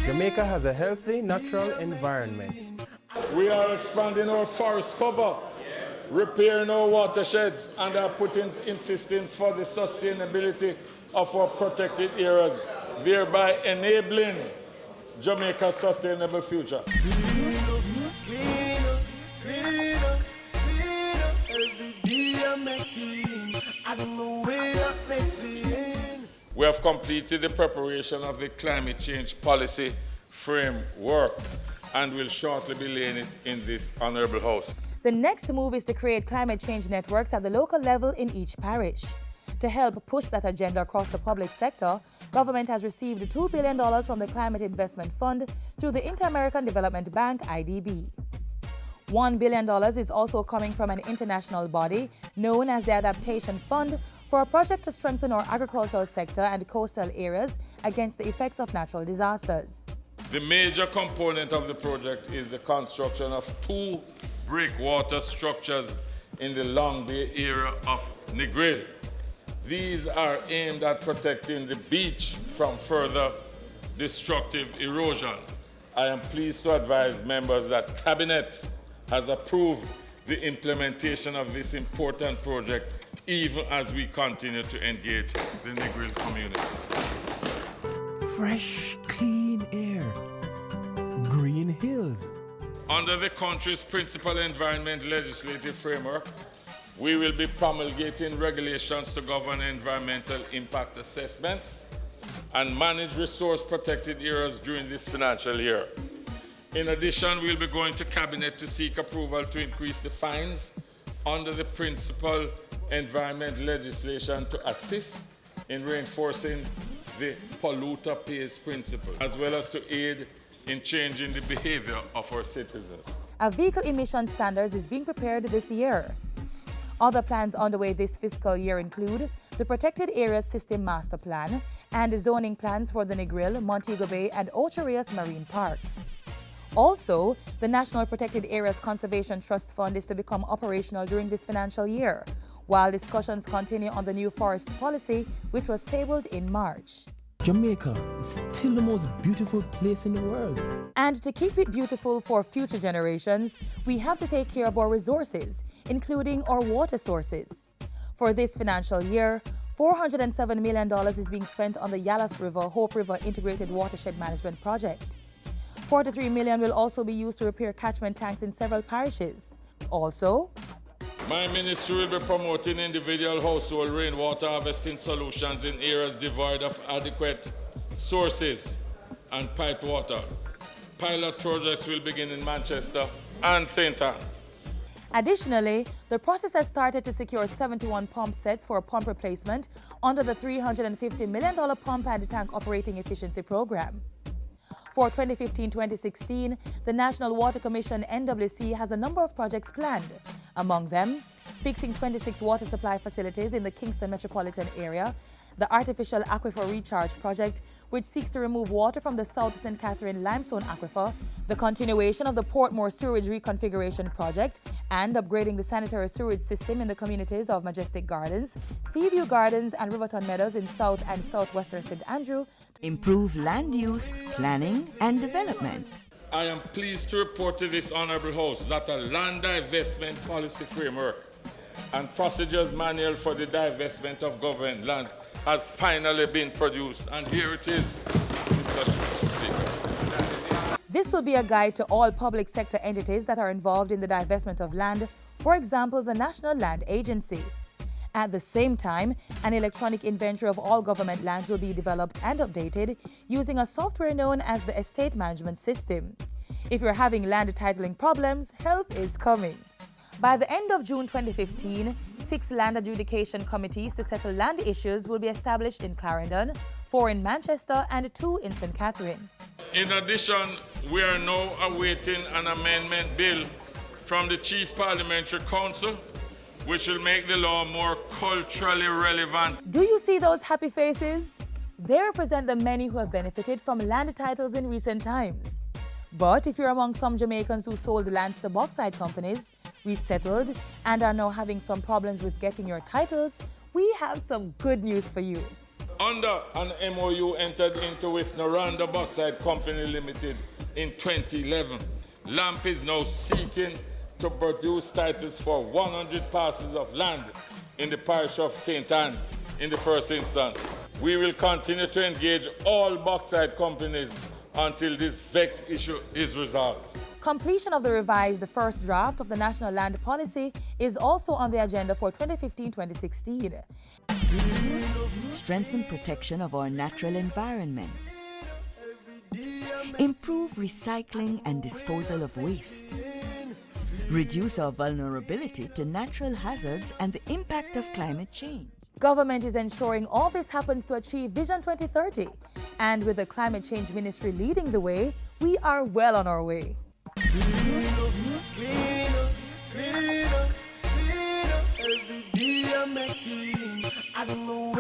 Jamaica has a healthy, natural environment. We are expanding our forest cover, repairing our watersheds, and are putting in systems for the sustainability of our protected areas, thereby enabling Jamaica's sustainable future. We have completed the preparation of the climate change policy framework and will shortly be laying it in this Honourable House. The next move is to create climate change networks at the local level in each parish. To help push that agenda across the public sector, government has received $2 billion from the Climate Investment Fund through the Inter-American Development Bank, IDB. $1 billion is also coming from an international body known as the Adaptation Fund for a project to strengthen our agricultural sector and coastal areas against the effects of natural disasters. The major component of the project is the construction of 2 breakwater structures in the Long Bay area of Negril. These are aimed at protecting the beach from further destructive erosion. I am pleased to advise members that Cabinet has approved the implementation of this important project even as we continue to engage the Negril community. Fresh, clean air, green hills. Under the country's principal environment legislative framework, we will be promulgating regulations to govern environmental impact assessments and manage resource-protected areas during this financial year. In addition, we'll be going to Cabinet to seek approval to increase the fines under the principal environment legislation to assist in reinforcing the polluter pays principle, as well as to aid in changing the behavior of our citizens. A vehicle emission standards is being prepared this year. Other plans underway this fiscal year include the Protected Areas System Master Plan and zoning plans for the Negril, Montego Bay, and Ocho Rios marine parks. Also, the National Protected Areas Conservation Trust Fund is to become operational during this financial year, while discussions continue on the new forest policy, which was tabled in March. Jamaica is still the most beautiful place in the world. And to keep it beautiful for future generations, we have to take care of our resources, including our water sources. For this financial year, $407 million is being spent on the Yalas River, Hope River Integrated Watershed Management Project. $43 million will also be used to repair catchment tanks in several parishes. Also, my ministry will be promoting individual household rainwater harvesting solutions in areas devoid of adequate sources and piped water. Pilot projects will begin in Manchester and St. Ann. Additionally, the process has started to secure 71 pump sets for pump replacement under the $350 million Pump and Tank Operating Efficiency Program. For 2015-2016, the National Water Commission (NWC) has a number of projects planned. Among them, fixing 26 water supply facilities in the Kingston metropolitan area, the Artificial Aquifer Recharge Project, which seeks to remove water from the South St. Catherine Limestone Aquifer, the continuation of the Portmore Sewerage Reconfiguration Project, and upgrading the sanitary sewage system in the communities of Majestic Gardens, Seaview Gardens, and Riverton Meadows in South and Southwestern St. Andrew. Improve land use, planning, and development. I am pleased to report to this Honourable House that a land divestment policy framework and procedures manual for the divestment of government lands has finally been produced, and here it is, Mr. Speaker. This will be a guide to all public sector entities that are involved in the divestment of land, for example, the National Land Agency. At the same time, an electronic inventory of all government lands will be developed and updated using a software known as the Estate Management System. If you're having land titling problems, help is coming. By the end of June 2015, 6 land adjudication committees to settle land issues will be established in Clarendon, 4 in Manchester, and 2 in St. Catherine. In addition, we are now awaiting an amendment bill from the Chief Parliamentary Council, which will make the law more culturally relevant. Do you see those happy faces? They represent the many who have benefited from land titles in recent times. But if you're among some Jamaicans who sold lands to bauxite companies, resettled, and are now having some problems with getting your titles, we have some good news for you. under an MOU entered into with Noranda Bauxite Company Limited in 2011, LAMP is now seeking to produce titles for 100 parcels of land in the parish of St. Anne in the first instance. We will continue to engage all bauxite companies until this vexed issue is resolved. Completion of the revised first draft of the National Land Policy is also on the agenda for 2015-2016. Strengthen protection of our natural environment. Improve recycling and disposal of waste. Reduce our vulnerability to natural hazards and the impact of climate change. Government is ensuring all this happens to achieve Vision 2030. And with the Climate Change Ministry leading the way, we are well on our way. Clean up, every day I make clean. I don't know